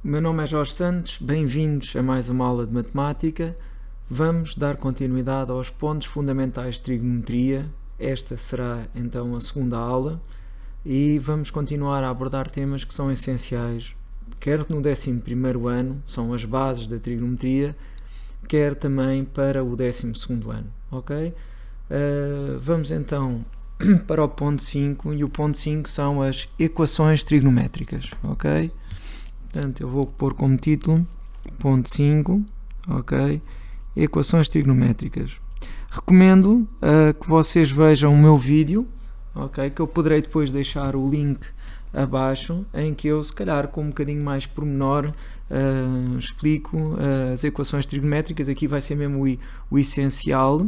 O meu nome é Jorge Santos, bem-vindos a mais uma aula de matemática. Vamos dar continuidade aos pontos fundamentais de trigonometria. Esta será então a segunda aula e vamos continuar a abordar temas que são essenciais, quer no 11º ano, são as bases da trigonometria, quer também para o 12º ano, ok? Vamos então para o ponto 5 e o ponto 5 são as equações trigonométricas, ok? Portanto, eu vou pôr como título ponto 5, ok? Equações trigonométricas. Recomendo que vocês vejam o meu vídeo, ok? Que eu poderei depois deixar o link abaixo, em que eu, se calhar, com um bocadinho mais pormenor, explico as equações trigonométricas. Aqui vai ser mesmo o essencial,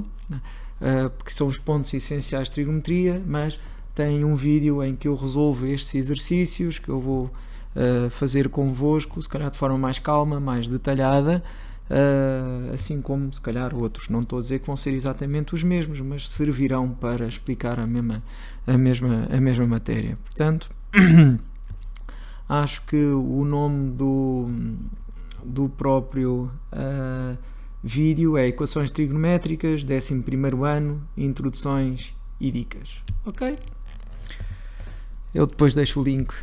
porque são os pontos essenciais de trigonometria, mas tem um vídeo em que eu resolvo estes exercícios, que eu vou fazer convosco, se calhar de forma mais calma, mais detalhada, assim como se calhar outros. Não estou a dizer que vão ser exatamente os mesmos, mas servirão para explicar a mesma matéria. Portanto, acho que o nome do próprio vídeo é Equações Trigonométricas, 11º ano, Introduções e Dicas. Ok? Eu depois deixo o link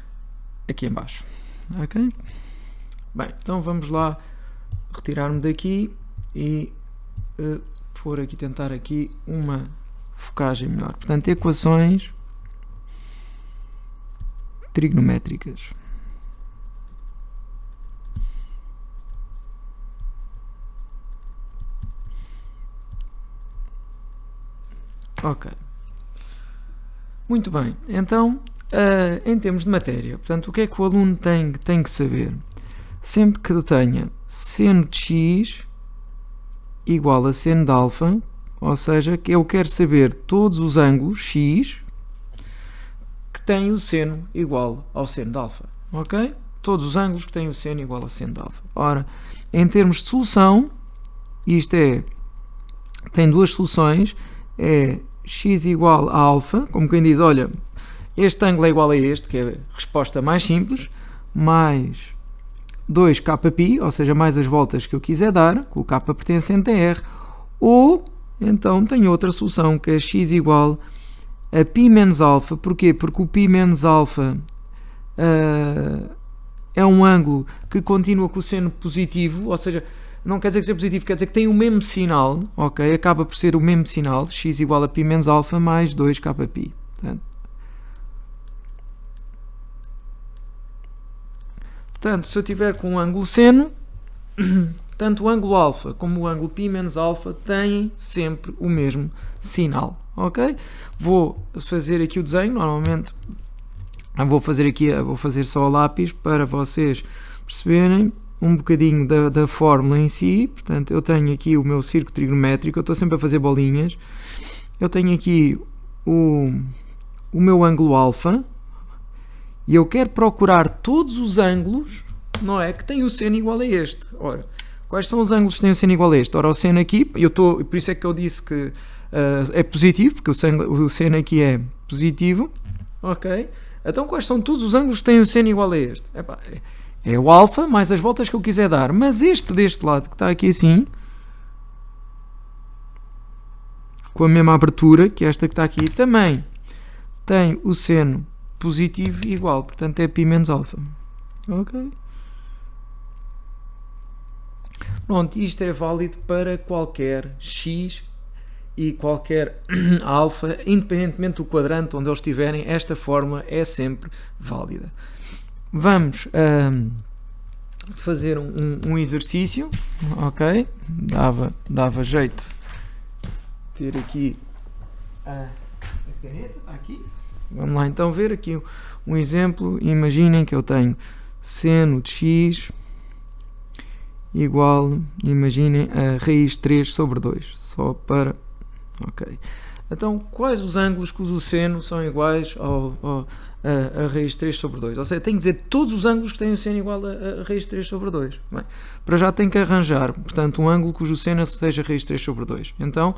aqui em baixo. Ok? Bem, então vamos lá retirar-me daqui e for aqui tentar aqui uma focagem melhor. Portanto, equações trigonométricas. Ok. Muito bem. Então, em termos de matéria, portanto, o que é que o aluno tem que saber? Sempre que eu tenha seno de x igual a seno de alfa, ou seja, que eu quero saber todos os ângulos x que têm o seno igual ao seno de alfa, ok? Todos os ângulos que têm o seno igual a seno de alfa. Ora, em termos de solução, isto tem duas soluções, é x igual a alfa, como quem diz, olha, este ângulo é igual a este, que é a resposta mais simples, mais 2kπ, ou seja, mais as voltas que eu quiser dar, com o k pertencente a r, ou então tenho outra solução, que é x igual a π menos alfa. Porquê? Porque o π menos alfa é um ângulo que continua com o seno positivo, ou seja, não quer dizer que seja positivo, quer dizer que tem o mesmo sinal, ok? Acaba por ser o mesmo sinal, x igual a π menos alfa mais 2kπ. Portanto, se eu tiver com um ângulo seno, tanto o ângulo alfa como o ângulo π menos alfa têm sempre o mesmo sinal, ok? Vou fazer aqui o desenho, normalmente vou fazer só a lápis para vocês perceberem um bocadinho da fórmula em si. Portanto, eu tenho aqui o meu círculo trigonométrico, eu estou sempre a fazer bolinhas, eu tenho aqui o meu ângulo alfa, e eu quero procurar todos os ângulos, não é, que têm o seno igual a este. Ora, quais são os ângulos que têm o seno igual a este? Ora, o seno aqui, por isso é que eu disse que é positivo, porque o seno aqui é positivo, ok? Então, quais são todos os ângulos que têm o seno igual a este? É o alfa mais as voltas que eu quiser dar, mas este deste lado, que está aqui assim, com a mesma abertura que esta que está aqui, também tem o seno positivo e igual, portanto é π menos alfa, ok? Pronto, isto é válido para qualquer x e qualquer alfa, independentemente do quadrante onde eles estiverem, esta fórmula é sempre válida. Vamos fazer um exercício, ok? Dava jeito ter aqui a caneta, está aqui. Vamos lá então ver aqui um exemplo. Imaginem que eu tenho seno de x igual, imaginem, a raiz 3 sobre 2. Só para... Ok. Então, quais os ângulos que o seno são iguais a raiz 3 sobre 2? Ou seja, tenho que dizer todos os ângulos que têm o seno igual a raiz 3 sobre 2. Bem, para já tenho que arranjar, portanto, um ângulo cujo seno seja raiz 3 sobre 2. Então,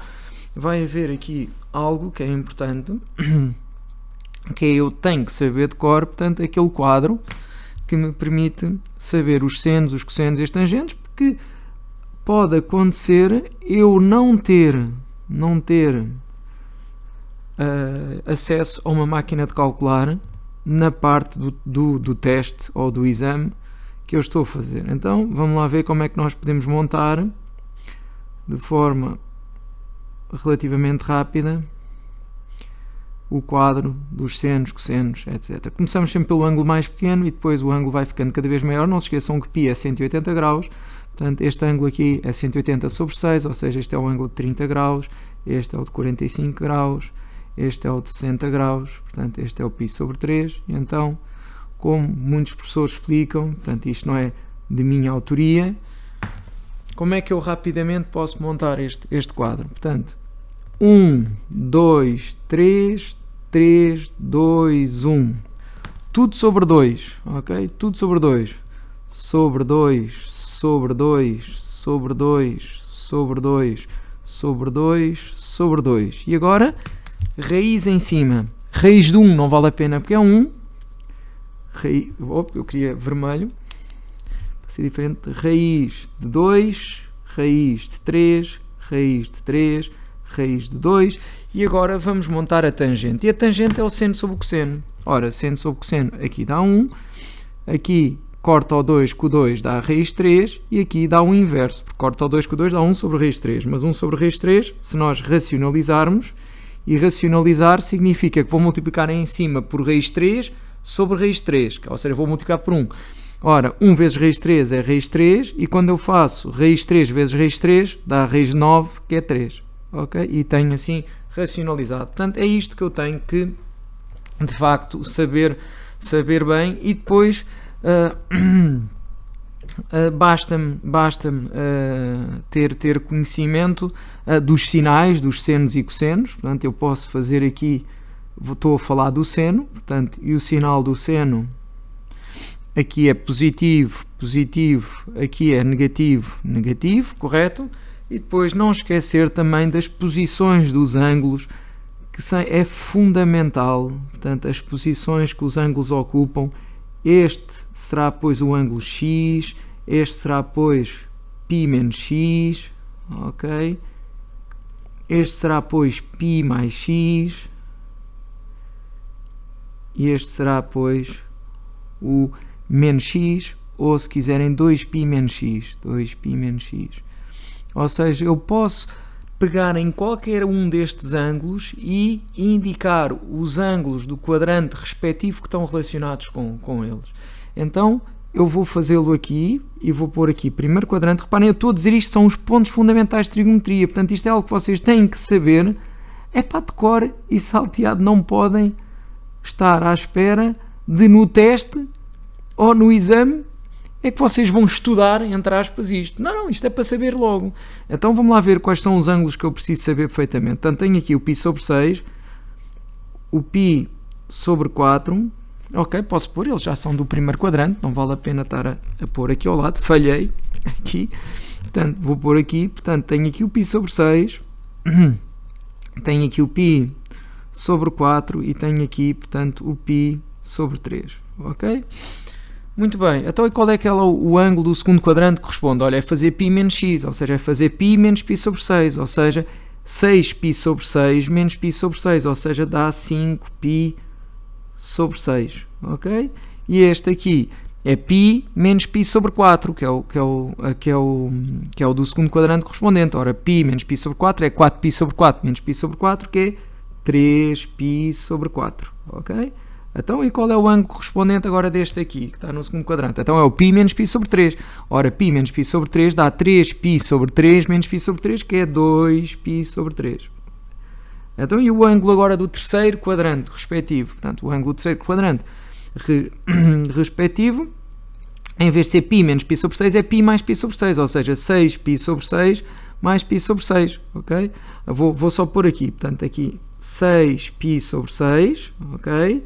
vai haver aqui algo que é importante, que eu tenho que saber de cor, portanto, aquele quadro que me permite saber os senos, os cossenos e as tangentes, porque pode acontecer eu não ter acesso a uma máquina de calcular na parte do teste ou do exame que eu estou a fazer. Então vamos lá ver como é que nós podemos montar de forma relativamente rápida o quadro dos senos, cossenos, etc. Começamos sempre pelo ângulo mais pequeno e depois o ângulo vai ficando cada vez maior. Não se esqueçam que π é 180 graus, portanto este ângulo aqui é 180 sobre 6, ou seja, este é o ângulo de 30 graus, este é o de 45 graus, este é o de 60 graus, portanto este é o π sobre 3, e então, como muitos professores explicam, portanto isto não é de minha autoria, como é que eu rapidamente posso montar este quadro? Portanto, 1, 2, 3, 3, 2, 1. Tudo sobre 2, ok? Tudo sobre 2. Sobre 2, sobre 2, sobre 2, sobre 2, sobre 2, sobre 2. E agora, raiz em cima. Raiz de 1 não vale a pena porque é 1. Eu queria vermelho. Para ser diferente. Raiz de 2, raiz de 3, raiz de 3, raiz de 2, e agora vamos montar a tangente, e a tangente é o seno sobre o cosseno. Ora, seno sobre cosseno, aqui dá 1, aqui corta o 2 com o 2 dá a raiz 3, e aqui dá o inverso, porque corta o 2 com o 2 dá 1 sobre raiz 3, mas 1 sobre raiz 3, se nós racionalizarmos, e racionalizar significa que vou multiplicar em cima por raiz 3 sobre raiz 3, ou seja, vou multiplicar por 1. Ora, 1 vezes raiz 3 é raiz 3, e quando eu faço raiz 3 vezes raiz 3, dá a raiz 9, que é 3. Okay? E tenho assim racionalizado. Portanto, é isto que eu tenho que, de facto, saber bem, e depois basta-me ter conhecimento dos sinais, dos senos e cossenos. Portanto, eu posso fazer aqui, estou a falar do seno, portanto, e o sinal do seno aqui é positivo, positivo, aqui é negativo, negativo, correto? E depois não esquecer também das posições dos ângulos, que é fundamental, portanto, as posições que os ângulos ocupam. Este será, pois, o ângulo X, este será, pois, π menos X, ok? Este será, pois, π mais X, e este será, pois, o menos X, ou se quiserem 2π menos X, 2π menos X. Ou seja, eu posso pegar em qualquer um destes ângulos e indicar os ângulos do quadrante respectivo que estão relacionados com eles. Então, eu vou fazê-lo aqui e vou pôr aqui primeiro quadrante. Reparem, eu estou a dizer isto, são os pontos fundamentais de trigonometria. Portanto, isto é algo que vocês têm que saber. É para de cor e salteado, não podem estar à espera de no teste ou no exame é que vocês vão estudar, entre aspas, isto. Não, isto é para saber logo. Então vamos lá ver quais são os ângulos que eu preciso saber perfeitamente. Portanto, tenho aqui o π sobre 6, o π sobre 4, ok, posso pôr, eles já são do primeiro quadrante, não vale a pena estar a pôr aqui ao lado, falhei aqui, portanto, vou pôr aqui, portanto, tenho aqui o π sobre 6, tenho aqui o π sobre 4 e tenho aqui, portanto, o π sobre 3, ok? Muito bem, então e qual é que é o ângulo do segundo quadrante que corresponde? Olha, é fazer π menos x, ou seja, é fazer π menos π sobre 6, ou seja, 6π sobre 6 menos π sobre 6, ou seja, dá 5π sobre 6, ok? E este aqui é π menos π sobre 4, que é o do segundo quadrante correspondente. Ora, π menos π sobre 4 é 4π sobre 4 menos π sobre 4, que é 3π sobre 4, ok? Então, e qual é o ângulo correspondente agora deste aqui, que está no segundo quadrante? Então, é o π menos π sobre 3. Ora, π menos π sobre 3 dá 3π sobre 3 menos π sobre 3, que é 2π sobre 3. Então, e o ângulo agora do terceiro quadrante respectivo? Portanto, o ângulo do terceiro quadrante respectivo, em vez de ser π menos π sobre 6, é π mais π sobre 6, ou seja, 6π sobre 6 mais π sobre 6, ok? Vou só pôr aqui, portanto, aqui 6π sobre 6, ok?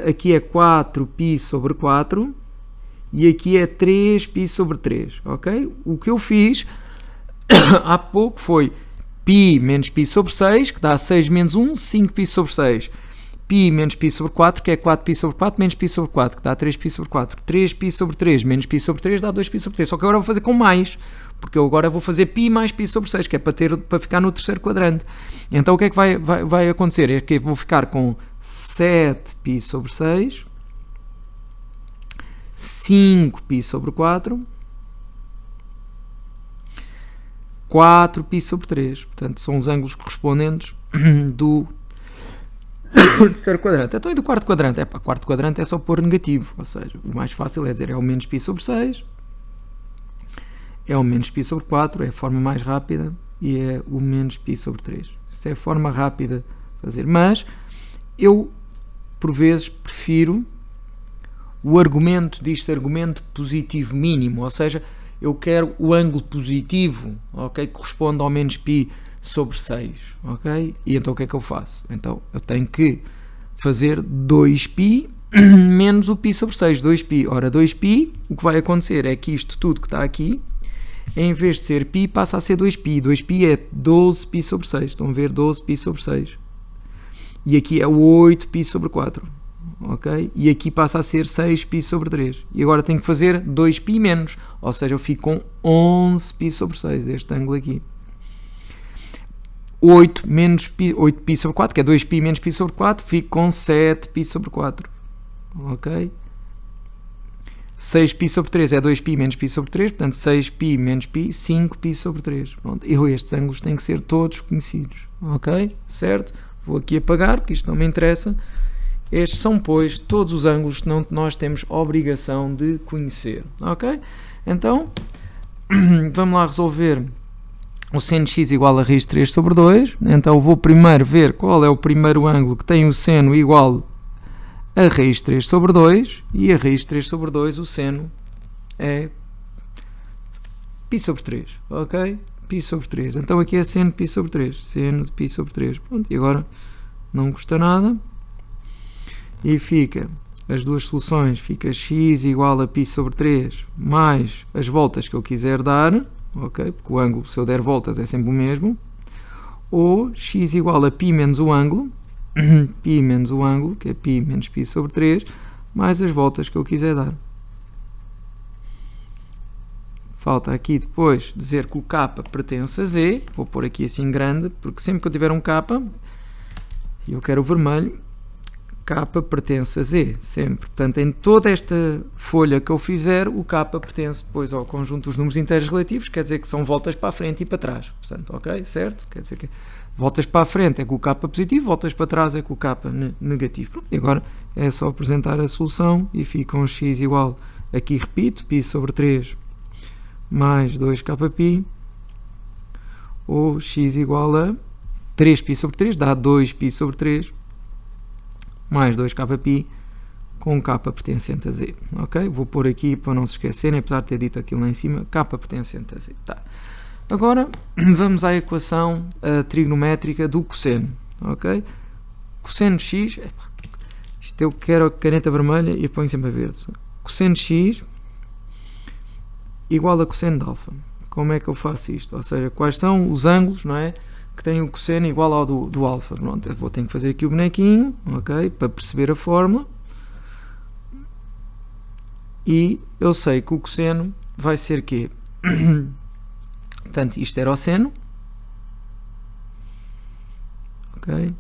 Aqui é 4π sobre 4 e aqui é 3π sobre 3, ok? O que eu fiz há pouco foi π menos π sobre 6, que dá 6 menos 1, 5π sobre 6. π menos π sobre 4, que é 4π sobre 4 menos π sobre 4, que dá 3π sobre 4. 3π sobre 3 menos π sobre 3 dá 2π sobre 3. Só que agora vou fazer com mais, porque eu agora vou fazer π mais π sobre 6, que é para ficar no terceiro quadrante. Então o que é que vai acontecer? É que eu vou ficar com 7π sobre 6, 5π sobre 4, 4π sobre 3. Portanto, são os ângulos correspondentes do terceiro quadrante. Então, e do quarto quadrante? Quarto quadrante é só pôr negativo, ou seja, o mais fácil é dizer é o menos π sobre 6, é o menos π sobre 4, é a forma mais rápida, e é o menos π sobre 3. Isto é a forma rápida de fazer, mas eu, por vezes, prefiro o argumento positivo mínimo, ou seja, eu quero o ângulo positivo, ok, que corresponde ao menos π sobre 6, ok? E então o que é que eu faço? Então eu tenho que fazer 2π menos o π sobre 6, 2π. Ora, 2π, o que vai acontecer é que isto tudo que está aqui, em vez de ser π, passa a ser 2π. 2π é 12π sobre 6, estão a ver? 12π sobre 6. E aqui é 8π sobre 4, ok? E aqui passa a ser 6π sobre 3. E agora tenho que fazer 2π menos, ou seja, eu fico com 11π sobre 6, este ângulo aqui. 8π sobre 4, que é 2π menos π sobre 4, fico com 7π sobre 4, ok? 6π sobre 3 é 2π menos π sobre 3, portanto 6π menos π, 5π sobre 3. Pronto. E estes ângulos têm que ser todos conhecidos, ok? Certo? Vou aqui apagar, porque isto não me interessa. Estes são, pois, todos os ângulos que nós temos obrigação de conhecer, ok? Então, vamos lá resolver o seno de x igual a raiz de 3 sobre 2. Então vou primeiro ver qual é o primeiro ângulo que tem o seno igual a raiz de 3 sobre 2, e a raiz de 3 sobre 2, o seno é π sobre 3, ok? Π sobre 3. Então aqui é seno de π sobre 3, seno de π sobre 3. Pronto, e agora não custa nada. E fica, as duas soluções, fica x igual a π sobre 3 mais as voltas que eu quiser dar, ok? Porque o ângulo, se eu der voltas, é sempre o mesmo. Ou x igual a π menos o ângulo, π menos o ângulo, que é π menos π sobre 3, mais as voltas que eu quiser dar. Falta aqui depois dizer que o k pertence a z. Vou pôr aqui assim grande, porque sempre que eu tiver um k, e eu quero o vermelho, k pertence a z, sempre. Portanto, em toda esta folha que eu fizer, o k pertence depois ao conjunto dos números inteiros relativos, quer dizer que são voltas para a frente e para trás. Portanto, ok? Certo? Quer dizer que voltas para a frente é com o k positivo, voltas para trás é com o k negativo. Pronto, e agora é só apresentar a solução e fica um x igual, aqui repito, π sobre 3 mais 2kπ, ou x igual a 3π sobre 3, dá 2π sobre 3, mais 2kπ, com k pertencente a z, ok? Vou pôr aqui para não se esquecerem, apesar de ter dito aquilo lá em cima, k pertencente a z. Tá. Agora vamos à equação trigonométrica do cosseno, ok? Cosseno de x, isto eu quero a caneta vermelha e ponho sempre a verde. Cosseno de x igual a cosseno de alfa. Como é que eu faço isto? Ou seja, quais são os ângulos, não é, que têm o cosseno igual ao do alfa? Pronto, eu vou ter que fazer aqui o bonequinho, ok, para perceber a fórmula. E eu sei que o cosseno vai ser quê? Portanto, isto era o seno, ok?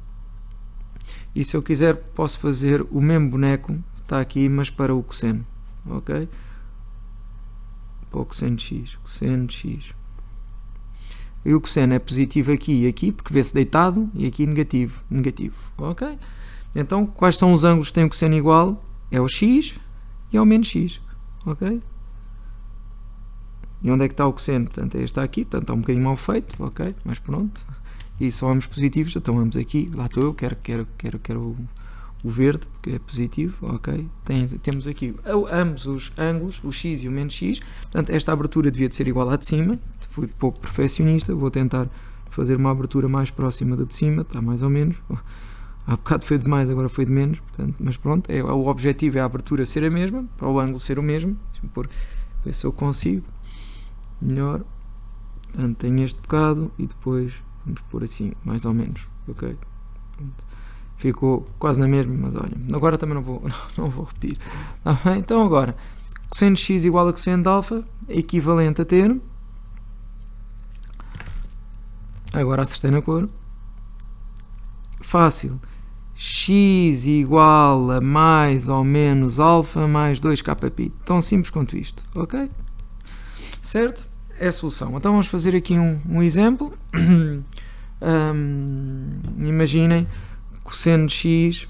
E se eu quiser posso fazer o mesmo boneco, está aqui, mas para o cosseno, ok? Para o cosseno de x, cosseno de x. E o cosseno é positivo aqui e aqui, porque vê-se deitado, e aqui negativo, negativo, ok? Então, quais são os ângulos que têm o cosseno igual? É o x e é o menos x, ok? E onde é que está o cosseno? Portanto, este está aqui, portanto está um bocadinho mal feito, ok? Mas pronto. E são ambos positivos, então vamos aqui, lá estou eu, quero o verde, porque é positivo, ok? Temos aqui ambos os ângulos, o x e o menos x, portanto esta abertura devia de ser igual à de cima. Fui pouco perfeccionista, vou tentar fazer uma abertura mais próxima da de cima, está mais ou menos. Há bocado foi de mais, agora foi de menos, portanto, mas pronto, o objetivo é a abertura ser a mesma, para o ângulo ser o mesmo. Deixa-me pôr, ver se eu consigo melhor. Portanto, tenho este bocado e depois vamos pôr assim, mais ou menos, ok? Pronto. ficou quase na mesma, mas olha, agora também não vou repetir. Tá bem? Então agora, cosseno de x igual a cosseno de alfa, equivalente a ter, agora acertei na cor, fácil, x igual a mais ou menos alfa mais 2kπ, tão simples quanto isto, ok? Certo? É a solução. Então vamos fazer aqui um exemplo. Imaginem cosseno de x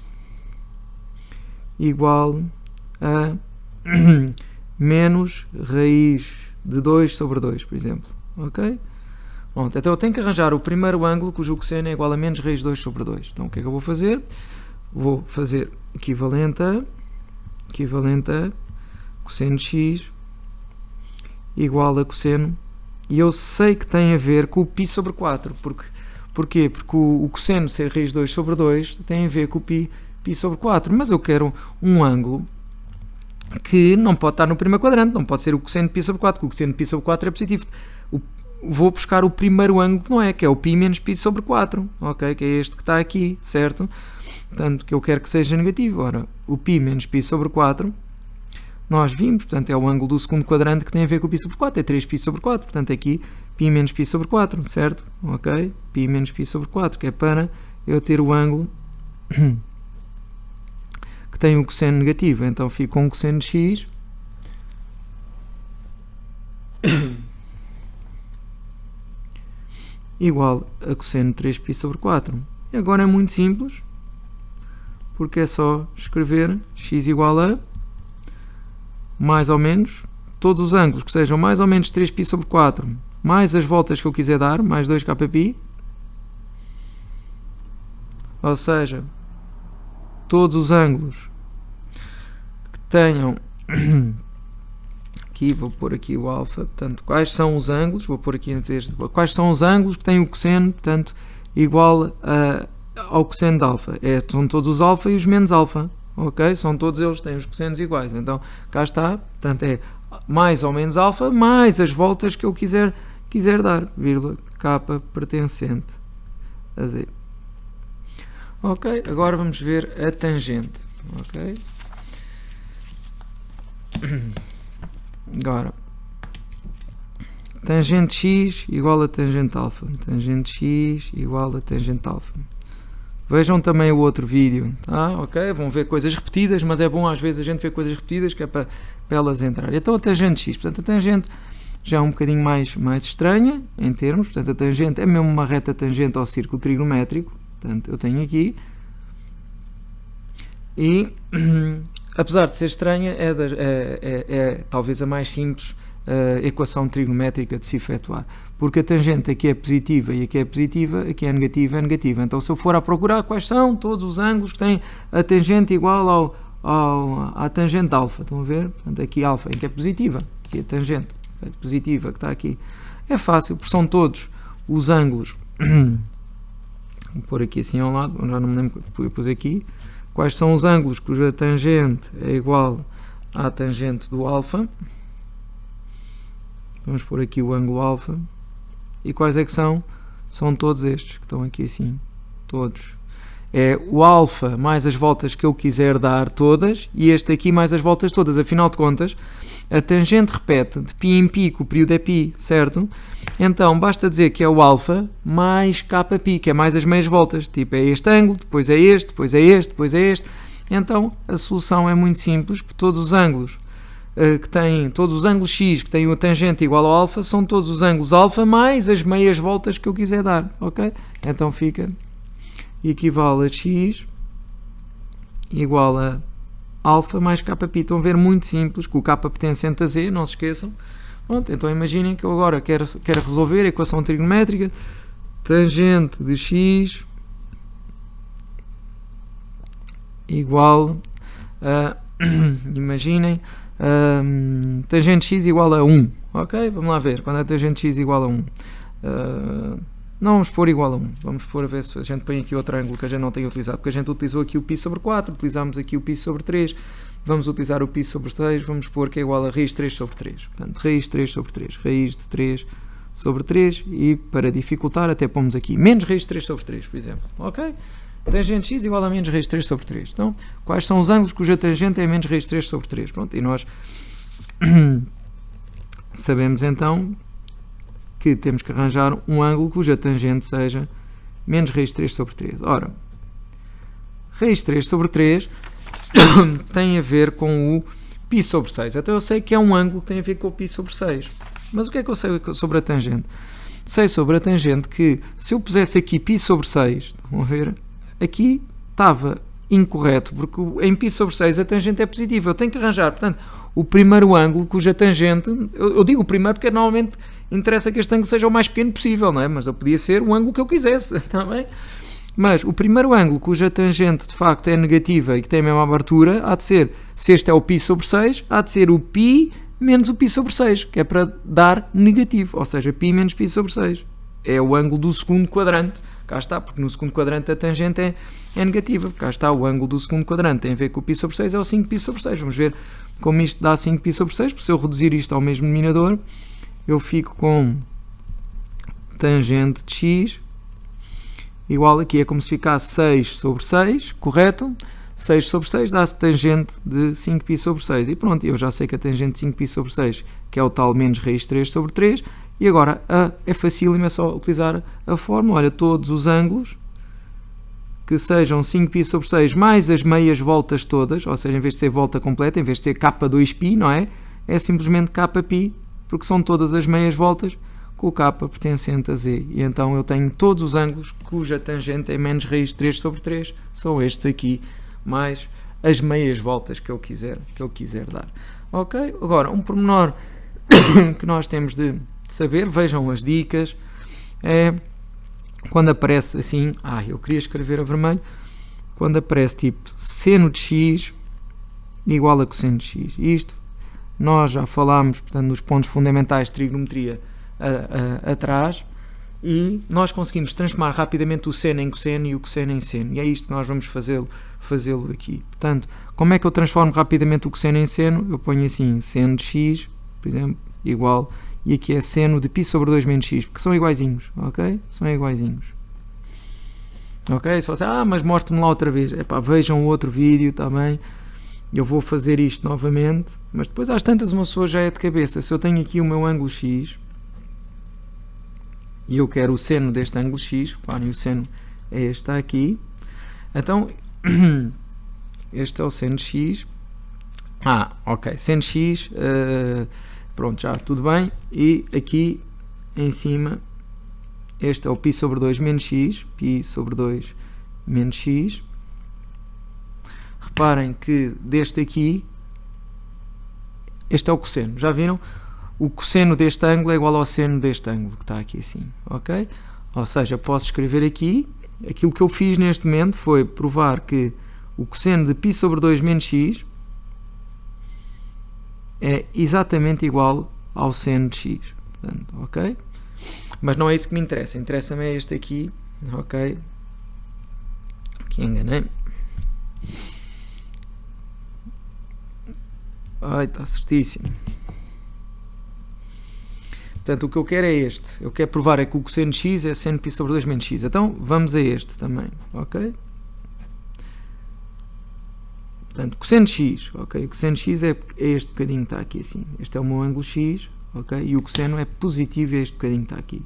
igual a menos raiz de 2 sobre 2, por exemplo. Ok? Bom, então eu tenho que arranjar o primeiro ângulo cujo cosseno é igual a menos raiz de 2 sobre 2. Então o que é que eu vou fazer? Vou fazer equivalente a cosseno de x igual a cosseno, e eu sei que tem a ver com o π sobre 4. Porquê? Porque o cosseno ser raiz de 2 sobre 2 tem a ver com o π sobre 4, mas eu quero um ângulo que não pode estar no primeiro quadrante, não pode ser o cosseno de π sobre 4, porque o cosseno de π sobre 4 é positivo. Vou buscar o primeiro ângulo que não é, que é o π menos π sobre 4, ok? Que é este que está aqui, certo? Portanto, que eu quero que seja negativo. Ora, o π menos π sobre 4, nós vimos, portanto, é o ângulo do segundo quadrante que tem a ver com o π sobre 4, é 3π sobre 4, portanto, aqui π menos π sobre 4, certo? Ok? π menos π sobre 4, que é para eu ter o ângulo que tem o cosseno negativo. Então, fico com o cosseno de x igual a cosseno de 3π sobre 4. E agora é muito simples, porque é só escrever x igual a mais ou menos todos os ângulos que sejam mais ou menos 3π sobre 4, mais as voltas que eu quiser dar, mais 2kπ, ou seja, todos os ângulos que tenham, aqui vou pôr aqui o alfa, portanto, quais são os ângulos, vou pôr aqui em vez de, quais são os ângulos que têm o cosseno, portanto, igual ao cosseno de alfa, são todos os alfa e os menos alfa. Ok? São todos eles, têm os cossenos iguais. Então, cá está. Portanto, é mais ou menos alfa, mais as voltas que eu quiser dar, vírgula, k pertencente a z. Ok? Agora vamos ver a tangente. Ok? Agora, tangente x igual a tangente alfa. Tangente x igual a tangente alfa. Vejam também o outro vídeo, tá? Ok? Vão ver coisas repetidas, mas é bom às vezes a gente ver coisas repetidas, que é para elas entrarem. Então a tangente x, portanto a tangente já é um bocadinho mais estranha em termos, portanto a tangente é mesmo uma reta tangente ao círculo trigonométrico, portanto eu tenho aqui, e apesar de ser estranha, é talvez a mais simples equação trigonométrica de se efetuar, porque a tangente aqui é positiva e aqui é positiva, aqui é negativa, Então se eu for a procurar quais são todos os ângulos que têm a tangente igual à tangente alfa, estão a ver? Portanto, aqui alfa, em que é positiva, aqui a tangente é positiva que está aqui, é fácil, porque são todos os ângulos, vou pôr aqui assim ao lado, já não me lembro, eu pus aqui, quais são os ângulos cuja tangente é igual à tangente do alfa. Vamos pôr aqui o ângulo alfa. E quais é que são? São todos estes que estão aqui assim. Todos. É o alfa mais as voltas que eu quiser dar todas, e este aqui mais as voltas todas. Afinal de contas, a tangente repete de π em π, que o período é π, certo? Então, basta dizer que é o alfa mais kπ, que é mais as meias voltas. Tipo, é este ângulo, depois é este, depois é este, depois é este. Então, a solução é muito simples, porque todos os ângulos todos os ângulos x que têm a tangente igual ao alfa são todos os ângulos alfa mais as meias voltas que eu quiser dar, ok? Então fica equivale a x igual a alfa mais kπ. Estão a ver, muito simples, com o k pertencente a z, não se esqueçam. Pronto, então imaginem que eu agora quero resolver a equação trigonométrica, tangente de x igual a, imaginem, tangente x igual a 1, ok? Vamos lá ver, quando é tangente x igual a 1, não vamos pôr igual a 1, vamos pôr a ver se a gente põe aqui outro ângulo que a gente não tenha utilizado, porque a gente utilizou aqui o π sobre 4, utilizámos aqui o π sobre 3, vamos utilizar o π sobre 6, vamos pôr que é igual a raiz de 3 sobre 3, portanto raiz de 3 sobre 3, raiz de 3 sobre 3, e para dificultar até pomos aqui menos raiz de 3 sobre 3, por exemplo, ok? tangente x igual a menos raiz de 3 sobre 3. Então, quais são os ângulos cuja tangente é menos raiz de 3 sobre 3? Pronto, e nós sabemos então que temos que arranjar um ângulo cuja tangente seja menos raiz de 3 sobre 3. Ora, raiz de 3 sobre 3 tem a ver com o π sobre 6. Então eu sei que é um ângulo que tem a ver com o π sobre 6. Mas o que é que eu sei sobre a tangente? Sei sobre a tangente que se eu pusesse aqui π sobre 6, estão a ver? Aqui estava incorreto, porque em π sobre 6 a tangente é positiva. Eu tenho que arranjar, portanto, o primeiro ângulo cuja tangente, eu digo o primeiro porque normalmente interessa que este ângulo seja o mais pequeno possível, não é? Mas eu podia ser o ângulo que eu quisesse, está bem? Mas o primeiro ângulo cuja tangente de facto é negativa e que tem a mesma abertura, há de ser, se este é o π sobre 6, há de ser o π menos o π sobre 6, que é para dar negativo, ou seja, π menos π sobre 6. É o ângulo do segundo quadrante. Cá está, porque no segundo quadrante a tangente é negativa. Cá está, o ângulo do segundo quadrante tem a ver com o π sobre 6, é o 5π sobre 6. Vamos ver como isto dá 5π sobre 6, porque se eu reduzir isto ao mesmo denominador, eu fico com tangente de x igual aqui, é como se ficasse 6 sobre 6, correto? 6 sobre 6 dá-se tangente de 5π sobre 6. E pronto, eu já sei que a tangente de 5π sobre 6, que é o tal menos raiz de 3 sobre 3, e agora é facílimo, é só utilizar a fórmula. Olha, todos os ângulos que sejam 5π sobre 6 mais as meias voltas todas, ou seja, em vez de ser volta completa, em vez de ser k2π, não é? É simplesmente kπ, porque são todas as meias voltas com o k pertencente a z. E então eu tenho todos os ângulos cuja tangente é menos raiz de 3 sobre 3, são estes aqui, mais as meias voltas que eu quiser dar. Ok? Agora, um pormenor que nós temos de saber, vejam as dicas, é quando aparece assim, eu queria escrever a vermelho, quando aparece tipo seno de x igual a cosseno de x. Isto nós já falámos, portanto, nos pontos fundamentais de trigonometria atrás, e nós conseguimos transformar rapidamente o seno em cosseno e o cosseno em seno, e é isto que nós vamos fazê-lo aqui. Portanto, como é que eu transformo rapidamente o cosseno em seno? Eu ponho assim, seno de x, por exemplo, igual, e aqui é seno de π sobre 2 menos x, porque são iguaizinhos, ok? São iguaizinhos. Ok? Se você, mas mostre-me lá outra vez. Vejam o outro vídeo também. Eu vou fazer isto novamente, mas depois às tantas uma pessoa já é de cabeça. Se eu tenho aqui o meu ângulo x, e eu quero o seno deste ângulo x, reparem, o seno é este, está aqui. Então, este é o seno de x. Ok, seno de x, pronto, já tudo bem. E aqui em cima, este é o π sobre 2 menos x, π sobre 2 menos x. Reparem que deste aqui, este é o cosseno, já viram? O cosseno deste ângulo é igual ao seno deste ângulo, que está aqui assim, ok? Ou seja, posso escrever aqui, aquilo que eu fiz neste momento foi provar que o cosseno de π sobre 2 menos x é exatamente igual ao seno de x, portanto, ok? Mas não é isso que me interessa, interessa-me é este aqui, ok? Aqui enganei. Está certíssimo. Portanto, o que eu quero é este. Eu quero provar é que o cosseno de x é seno de π sobre 2 menos x. Então, vamos a este também, ok? Portanto, cosseno de x, ok? O cosseno de x é este bocadinho que está aqui assim. Este é o meu ângulo x, ok? E o cosseno é positivo a este bocadinho que está aqui.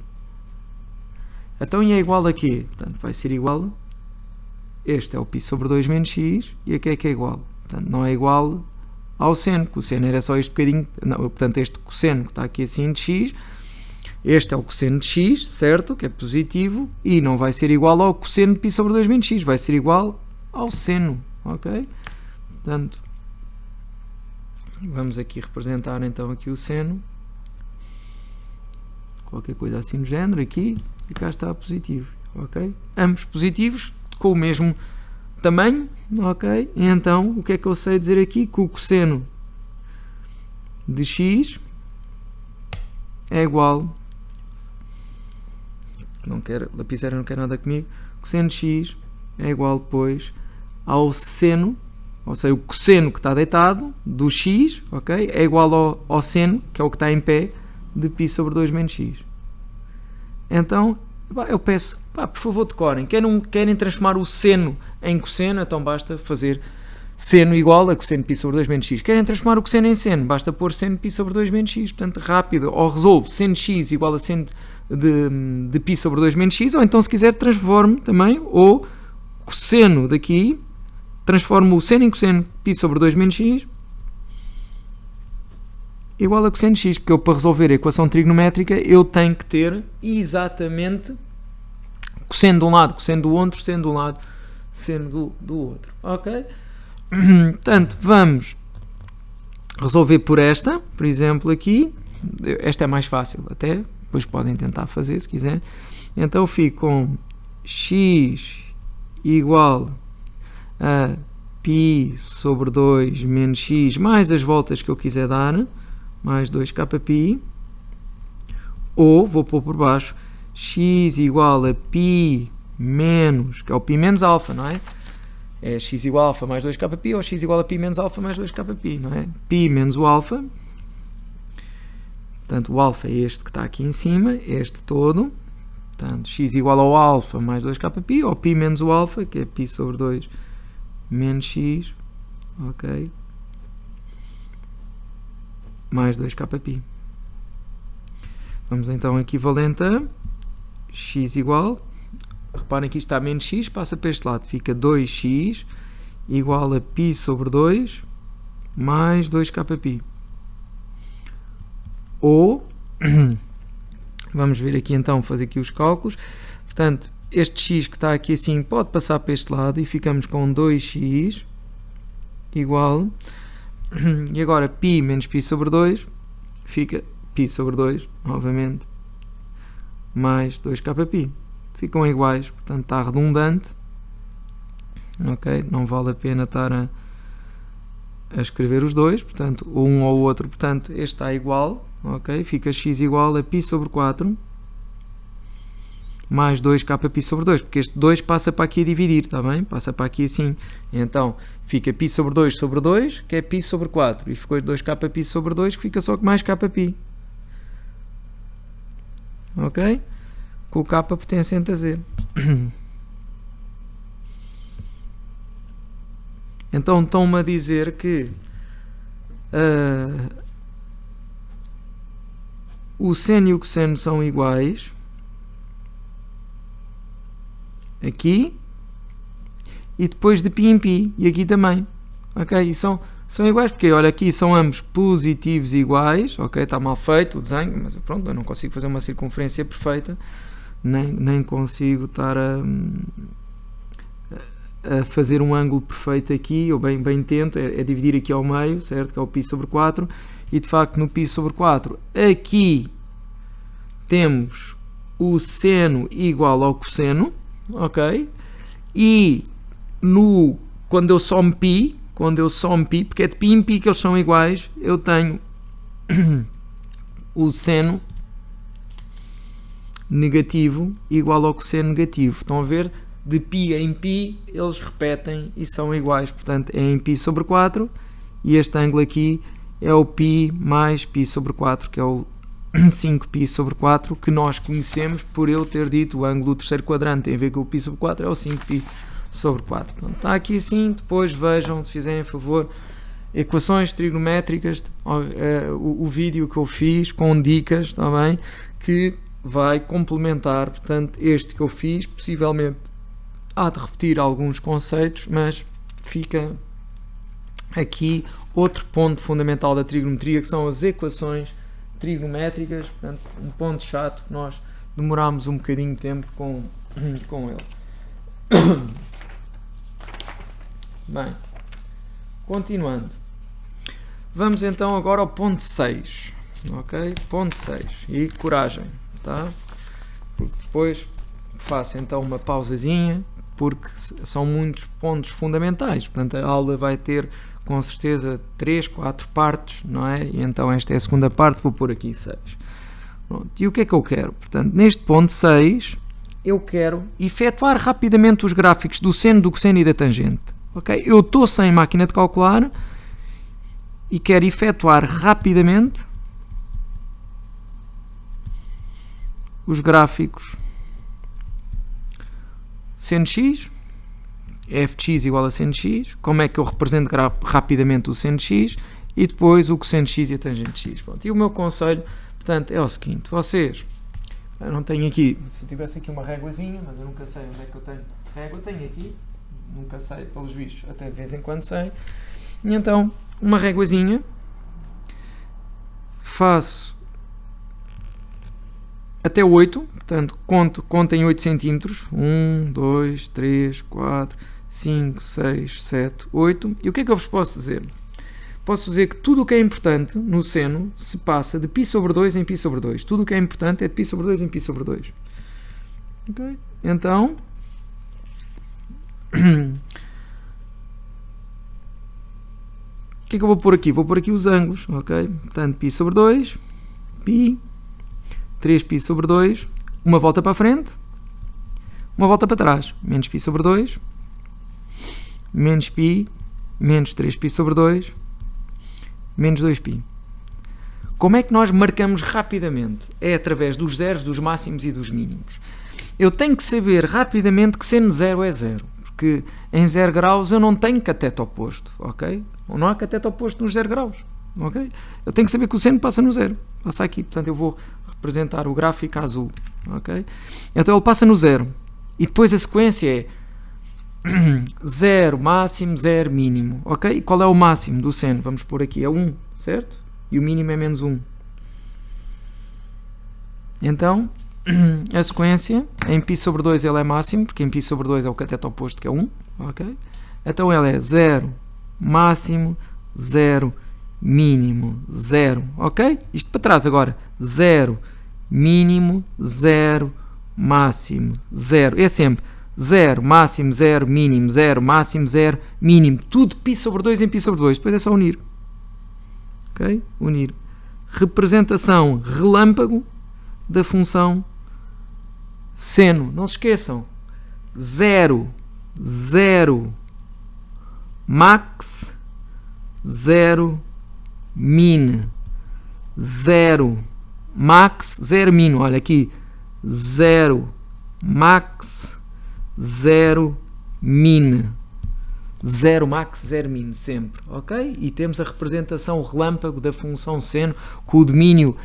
Então, e é igual a quê? Portanto, vai ser igual. Este é o π sobre 2 menos x. E aqui é que é igual. Portanto, não é igual ao seno, que o seno era só este bocadinho, não, portanto este cosseno que está aqui assim de x, este é o cosseno de x, certo, que é positivo, e não vai ser igual ao cosseno de π sobre 2 menos x, vai ser igual ao seno, ok? Portanto, vamos aqui representar então aqui o seno, qualquer coisa assim do género, aqui, e cá está positivo, ok? Ambos positivos, com o mesmo tamanho, ok? E então, o que é que eu sei dizer aqui? Que o cosseno de x é igual, não quero, lapiseira não quer nada comigo, o cosseno de x é igual depois ao seno, ou seja, o cosseno que está deitado do x, ok? É igual ao seno, que é o que está em pé, de π sobre 2 menos x. Então, Eu peço, por favor decorem, querem transformar o seno em cosseno, então basta fazer seno igual a cosseno de π sobre 2 menos x. Querem transformar o cosseno em seno, basta pôr seno de π sobre 2 menos x, portanto rápido, ou resolve seno de x igual a seno de π sobre 2 menos x, ou então se quiser transforme também o cosseno daqui, transformo o seno em cosseno de π sobre 2 menos x igual a cosseno de x, porque eu para resolver a equação trigonométrica eu tenho que ter exatamente cosseno de um lado, cosseno do outro, seno de um lado, seno do outro, ok? Portanto, vamos resolver por esta, por exemplo aqui, esta é mais fácil até, depois podem tentar fazer se quiserem, então fico com x igual a π sobre 2 menos x mais as voltas que eu quiser dar, mais 2kπ, ou, vou pôr por baixo, x igual a π menos, que é o π menos alfa, não é? É x igual a alfa mais 2kπ, ou x igual a π menos alfa mais 2kπ, não é? π menos o alfa, portanto o alfa é este que está aqui em cima, este todo, portanto x igual ao alfa mais 2kπ, ou π menos o alfa, que é π sobre 2 menos x, ok? Mais 2kπ. Vamos então equivalente a x igual, reparem que isto está menos x, passa para este lado, fica 2x igual a π sobre 2 mais 2kπ. Ou, vamos ver aqui então, fazer aqui os cálculos, portanto, este x que está aqui assim pode passar para este lado e ficamos com 2x igual, e agora π menos π sobre 2 fica π sobre 2, novamente, mais 2kπ. Ficam iguais, portanto está redundante, ok? Não vale a pena estar a escrever os dois, portanto um ou outro, portanto este está igual, ok? Fica x igual a π sobre 4 mais 2kπ sobre 2, porque este 2 passa para aqui a dividir, está bem? Passa para aqui assim, então fica π sobre 2, que é π sobre 4, e ficou 2kπ sobre 2, que fica só com mais kπ, ok? Com o k pertencente a 0. Então estão-me a dizer que o seno e o cosseno são iguais aqui e depois de π em π, e aqui também, ok? E são iguais porque, olha, aqui são ambos positivos iguais, ok? Está mal feito o desenho, mas pronto, eu não consigo fazer uma circunferência perfeita, nem consigo estar a fazer um ângulo perfeito aqui, eu bem tento, é dividir aqui ao meio, certo? Que é o π sobre 4, e de facto no π sobre 4, aqui temos o seno igual ao cosseno, ok? E quando eu somo π, porque é de π em π que eles são iguais, eu tenho o seno negativo igual ao cosseno negativo. Estão a ver? De π em π eles repetem e são iguais, portanto é em π sobre 4, e este ângulo aqui é o π mais π sobre 4, que é o 5π sobre 4, que nós conhecemos por eu ter dito o ângulo do terceiro quadrante, tem a ver com o π sobre 4, é o 5π sobre 4. Portanto, está aqui assim, depois vejam, se fizerem favor, equações trigonométricas, o vídeo que eu fiz com dicas, está bem, que vai complementar, portanto, este que eu fiz, possivelmente há de repetir alguns conceitos, mas fica aqui outro ponto fundamental da trigonometria, que são as equações trigonométricas, portanto, um ponto chato que nós demorámos um bocadinho de tempo com ele. Bem, continuando. Vamos então agora ao ponto 6, ok? Ponto 6, e coragem, tá? Porque depois faço então uma pausazinha, porque são muitos pontos fundamentais, portanto a aula vai ter com certeza 3, 4 partes, não é? E então esta é a segunda parte, vou pôr aqui 6. Pronto. E o que é que eu quero? Portanto, neste ponto 6, eu quero efetuar rapidamente os gráficos do seno, do cosseno e da tangente. Okay? Eu estou sem máquina de calcular e quero efetuar rapidamente os gráficos seno de x, f de x igual a seno de x, como é que eu represento rapidamente o seno de x, e depois o cosseno de x e a tangente de x. Pronto. E o meu conselho, portanto, é o seguinte, vocês, eu não tenho aqui, se eu tivesse aqui uma réguazinha, mas eu nunca sei onde é que eu tenho régua, tenho aqui, nunca sei, pelos vistos, até de vez em quando sei, e então, uma réguazinha, faço até 8, portanto, conto em 8 cm, 1, 2, 3, 4, 5, 6, 7, 8, e o que é que eu vos posso dizer? Posso dizer que tudo o que é importante no seno se passa de π sobre 2 em π sobre 2. Tudo o que é importante é de π sobre 2 em π sobre 2. Okay? Então, o que é que eu vou pôr aqui? Vou pôr aqui os ângulos. Okay? Portanto, π sobre 2, π, 3π sobre 2, uma volta para a frente, uma volta para trás. Menos π sobre 2, menos π, menos 3π sobre 2, menos 2π. Como é que nós marcamos rapidamente? É através dos zeros, dos máximos e dos mínimos. Eu tenho que saber rapidamente que seno 0 é 0, porque em 0 graus eu não tenho cateto oposto, ok? Ou não há cateto oposto nos 0 graus, ok? Eu tenho que saber que o seno passa no 0, passa aqui, portanto eu vou representar o gráfico azul, ok? Então ele passa no 0, e depois a sequência é 0 máximo, 0 mínimo, ok? E qual é o máximo do seno? Vamos pôr aqui, é 1, certo? E o mínimo é menos 1. Então, a sequência, em π sobre 2 ele é máximo, porque em π sobre 2 é o cateto oposto, que é 1, ok? Então ele é 0 máximo, 0 mínimo, 0, ok? Isto para trás agora, 0 mínimo, 0 máximo, 0. É sempre 0 máximo, 0 mínimo, 0 máximo, 0 mínimo. Tudo π sobre 2 em π sobre 2. Depois é só unir. Ok? Unir. Representação relâmpago da função seno. Não se esqueçam. 0, 0 max, 0 min. 0 max, 0 min. Olha aqui. 0 max, 0 min. 0 max, 0 min, sempre, ok? E temos a representação relâmpago da função seno com o domínio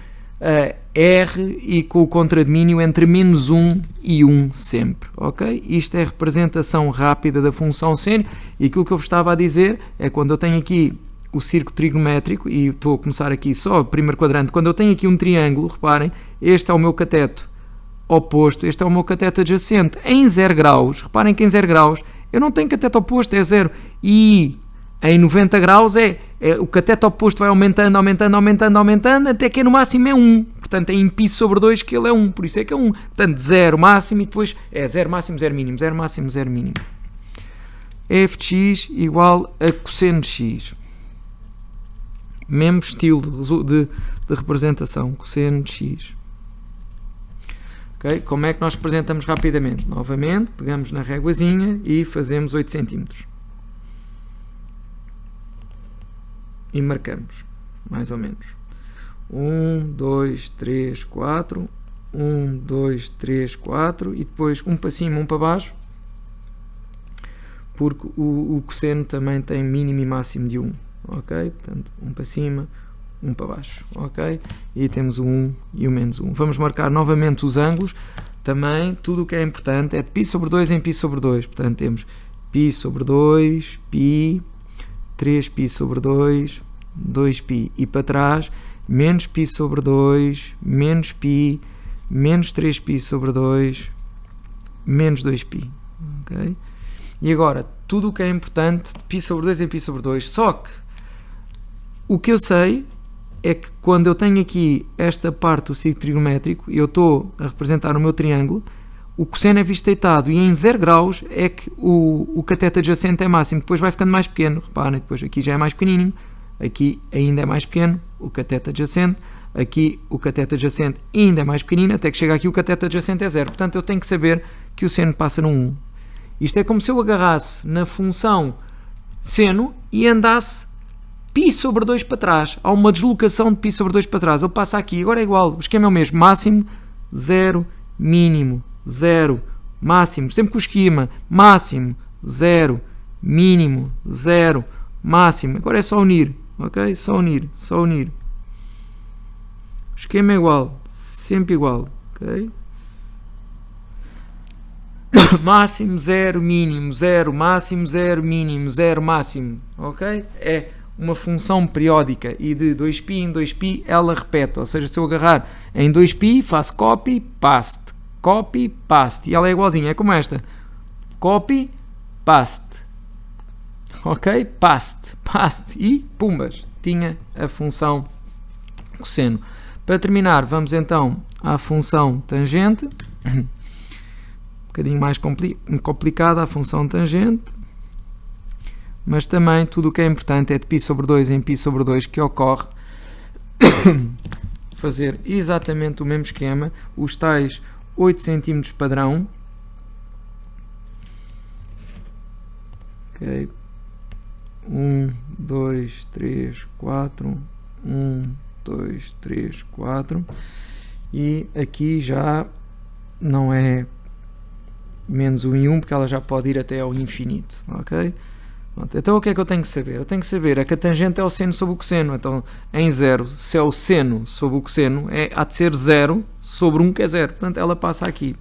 R e com o contradomínio entre menos 1 e 1 sempre, ok? Isto é a representação rápida da função seno, e aquilo que eu vos estava a dizer é quando eu tenho aqui o círculo trigonométrico, e estou a começar aqui só o primeiro quadrante, quando eu tenho aqui um triângulo, reparem, este é o meu cateto oposto, este é o meu cateto adjacente, em 0 graus, reparem que em 0 graus eu não tenho cateto oposto, é 0, e em 90 graus o cateto oposto vai aumentando, aumentando, aumentando, aumentando, até que no máximo é 1, portanto é em π sobre 2 que ele é 1, por isso é que é 1, portanto 0 máximo e depois é 0 máximo, 0 mínimo, 0 máximo, 0 mínimo. F de x igual a cosseno de x, mesmo estilo de representação, cosseno de x. Okay? Como é que nós representamos rapidamente? Novamente, pegamos na réguazinha e fazemos 8 cm. E marcamos, mais ou menos. 1, 2, 3, 4. 1, 2, 3, 4. E depois um para cima, um para baixo. Porque o cosseno também tem mínimo e máximo de 1. Ok? Portanto, um para cima, um para baixo, ok? E temos o 1 e o menos 1. Vamos marcar novamente os ângulos. Também, tudo o que é importante é de π sobre 2 em π sobre 2. Portanto, temos π sobre 2, π, 3π sobre 2, 2π. E para trás, menos π sobre 2, menos π, menos 3π sobre 2, menos 2π, ok? E agora, tudo o que é importante de π sobre 2 em π sobre 2. Só que, o que eu sei é que quando eu tenho aqui esta parte do círculo trigonométrico e eu estou a representar o meu triângulo, o cosseno é visto deitado e em 0 graus é que o cateto adjacente é máximo, depois vai ficando mais pequeno, reparem, depois aqui já é mais pequenininho, aqui ainda é mais pequeno o cateto adjacente, aqui o cateto adjacente ainda é mais pequenino, até que chega aqui o cateto adjacente é 0, portanto eu tenho que saber que o seno passa no 1. Isto é como se eu agarrasse na função seno e andasse π sobre 2 para trás, há uma deslocação de π sobre 2 para trás, ele passa aqui, agora é igual, o esquema é o mesmo, máximo 0, mínimo 0, máximo, sempre com o esquema, máximo, 0, mínimo, 0, máximo. Agora é só unir, ok? Só unir, só unir. O esquema é igual, sempre igual, ok? Máximo, 0, mínimo, 0, máximo, 0, mínimo, 0, máximo, ok? É uma função periódica e de 2π em 2π ela repete, ou seja, se eu agarrar em 2π faço copy, paste, e ela é igualzinha, é como esta, copy, paste, ok? Paste, e pumbas, tinha a função cosseno. Para terminar, vamos então à função tangente, um bocadinho mais complicada a função tangente, mas também tudo o que é importante é de π sobre 2 em π sobre 2 que ocorre fazer exatamente o mesmo esquema, os tais 8 cm padrão, ok, 1, 2, 3, 4, 1, 2, 3, 4, e aqui já não é menos 1 e 1 porque ela já pode ir até ao infinito, ok? Então o que é que eu tenho que saber? Eu tenho que saber que a tangente é o seno sobre o cosseno. Então em 0, se é o seno sobre o cosseno, há de ser 0 sobre 1 que é 0. Portanto ela passa aqui.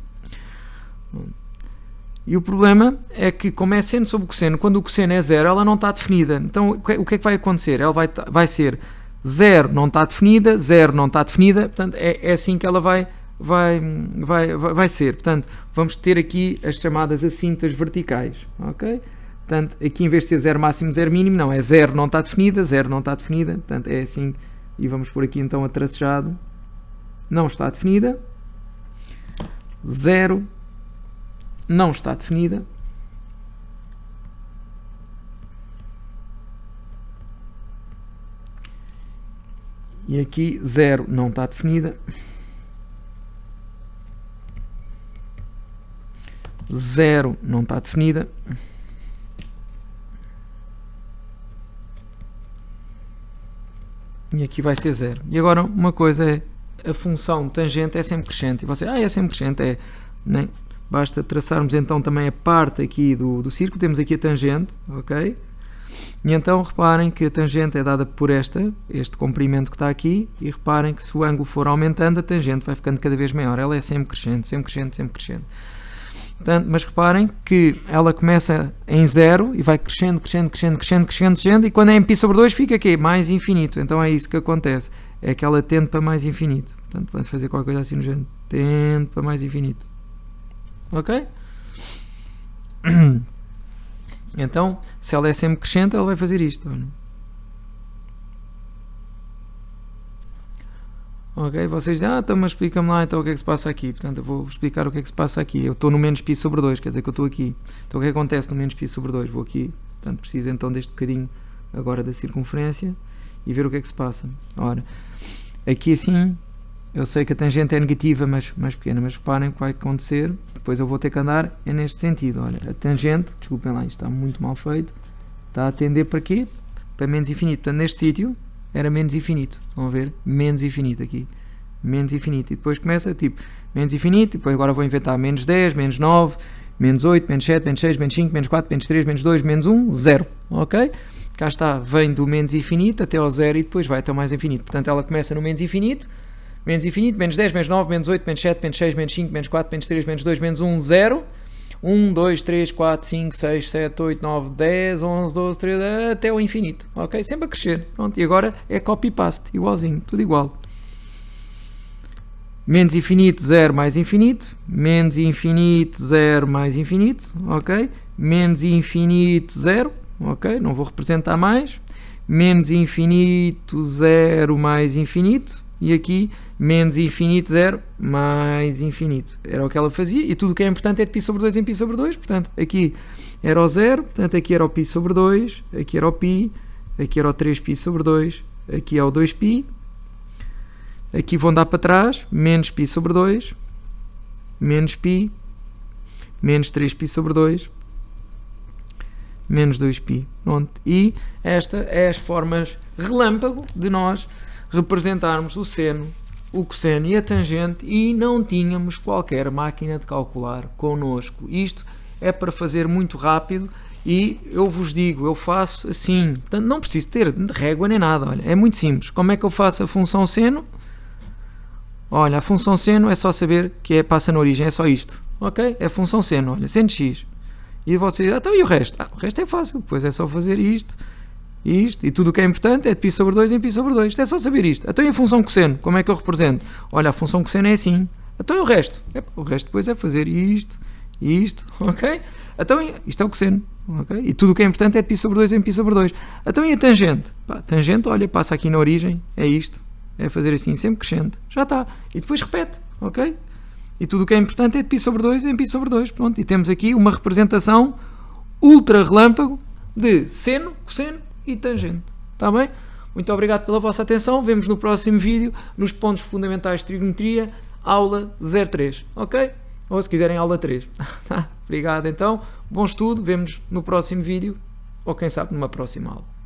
E o problema é que como é seno sobre o cosseno, quando o cosseno é 0 ela não está definida. Então o que é que vai acontecer? Ela vai ser 0 não está definida, 0 não está definida. Portanto é assim que ela vai ser. Portanto vamos ter aqui as chamadas assintas verticais. Ok? Portanto, aqui em vez de ser 0 máximo, 0 mínimo, não, é 0 não está definida, 0 não está definida, portanto é assim, e vamos por aqui então a tracejado, não está definida, 0 não está definida, e aqui 0 não está definida, 0 não está definida, e aqui vai ser 0. E agora uma coisa é, a função tangente é sempre crescente. E você, é sempre crescente, né? Basta traçarmos então também a parte aqui do círculo, temos aqui a tangente, ok? E então reparem que a tangente é dada por este comprimento que está aqui, e reparem que se o ângulo for aumentando, a tangente vai ficando cada vez maior. Ela é sempre crescente, sempre crescente, sempre crescente. Portanto, mas reparem que ela começa em 0 e vai crescendo, e quando é em π sobre 2 fica aqui, mais infinito. Então é isso que acontece, é que ela tende para mais infinito. Portanto, vamos fazer qualquer coisa assim no género, tende para mais infinito. Ok? Então, se ela é sempre crescente, ela vai fazer isto. Olha. Ok, vocês dizem, então mas explica-me lá então o que é que se passa aqui. Portanto, eu vou explicar o que é que se passa aqui. Eu estou no menos π sobre 2, quer dizer que eu estou aqui. Então o que acontece no menos π sobre 2? Vou aqui, portanto preciso então deste bocadinho agora da circunferência e ver o que é que se passa. Ora, aqui assim, eu sei que a tangente é negativa, mas mais pequena, mas reparem o que vai acontecer, depois eu vou ter que andar neste sentido. Olha, a tangente, desculpem lá, isto está muito mal feito, está a tender para quê? Para menos infinito. Portanto, neste sítio era menos infinito, estão a ver? Menos infinito aqui, menos infinito, e depois começa tipo menos infinito, e depois agora vou inventar menos 10, menos 9, menos 8, menos 7, menos 6, menos 5, menos 4, menos 3, menos 2, menos 1, 0, ok? Cá está, vem do menos infinito até ao 0 e depois vai até o mais infinito, portanto ela começa no menos infinito, menos 10, menos 9, menos 8, menos 7, menos 6, menos 5, menos 4, menos 3, menos 2, menos 1, 0, 1, 2, 3, 4, 5, 6, 7, 8, 9, 10, 11, 12, 13, até o infinito, ok? Sempre a crescer, pronto, e agora é copy-paste, igualzinho, tudo igual. Menos infinito, 0 mais infinito, menos infinito, 0 mais infinito, ok? Menos infinito, 0, ok? Não vou representar mais. Menos infinito, 0 mais infinito, e aqui menos infinito, 0 mais infinito. Era o que ela fazia, e tudo o que é importante é de π sobre 2 em π sobre 2, portanto aqui era o 0, portanto aqui era o π sobre 2, aqui era o π, aqui era o 3π sobre 2, aqui é o 2π, aqui vão dar para trás, menos π sobre 2, menos π, menos 3π sobre 2, menos 2π. Pronto. E esta é as formas relâmpago de nós representarmos o seno o cosseno e a tangente e não tínhamos qualquer máquina de calcular connosco. Isto é para fazer muito rápido e eu vos digo, eu faço assim, portanto, não preciso ter régua nem nada, olha, é muito simples. Como é que eu faço a função seno? Olha, a função seno é só saber que passa na origem, é só isto, ok? É a função seno, olha, seno de x. E vocês, então e o resto? O resto é fácil, depois é só fazer isto, e tudo o que é importante é de π sobre 2 em π sobre 2, isto é só saber isto. Então e a função cosseno, como é que eu represento? Olha, a função cosseno é assim, então e o resto? O resto depois é fazer isto, ok? Então isto é o cosseno, ok? E tudo o que é importante é de π sobre 2 em π sobre 2. Então e a tangente? Tangente, olha, passa aqui na origem, é isto, é fazer assim, sempre crescente, já está. E depois repete, ok? E tudo o que é importante é de π sobre 2 em π sobre 2, pronto. E temos aqui uma representação ultra relâmpago de seno, cosseno e tangente, está bem? Muito obrigado pela vossa atenção, vemos no próximo vídeo, nos pontos fundamentais de trigonometria, aula 03, ok? Ou se quiserem aula 3. Obrigado então, bom estudo, vemos no próximo vídeo, ou quem sabe numa próxima aula.